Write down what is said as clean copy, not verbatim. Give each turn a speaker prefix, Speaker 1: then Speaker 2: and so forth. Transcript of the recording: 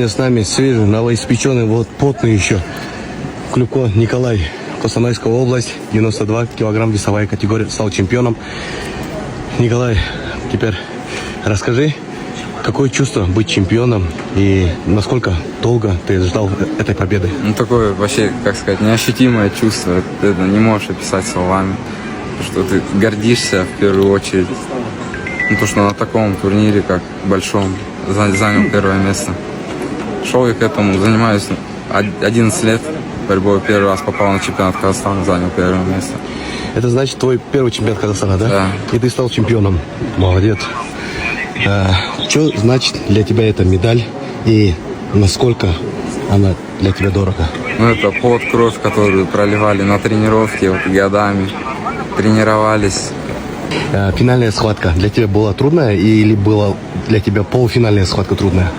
Speaker 1: С нами свежий, новоиспеченный, вот потный еще. Клюко Николай, Костанайская область, 92 килограмм весовая категория, стал чемпионом. Николай, теперь расскажи, какое чувство быть чемпионом и насколько долго ты ждал этой победы?
Speaker 2: Ну, такое вообще, как сказать, неощутимое чувство. Ты это не можешь описать словами. Что ты гордишься в первую очередь. Ну, то, что на таком турнире, как большом, занял первое место. Шел я к этому, занимаюсь 11 лет борьбой. Первый раз попал на чемпионат Казахстана, занял первое место.
Speaker 1: Это значит твой первый чемпионат Казахстана, да?
Speaker 2: Да.
Speaker 1: И ты стал чемпионом. Молодец. Что значит для тебя эта медаль и насколько она для тебя дорого?
Speaker 2: Ну, это пот, кровь, которую проливали на тренировке вот, годами. Тренировались.
Speaker 1: Финальная схватка для тебя была трудная или была для тебя полуфинальная схватка трудная?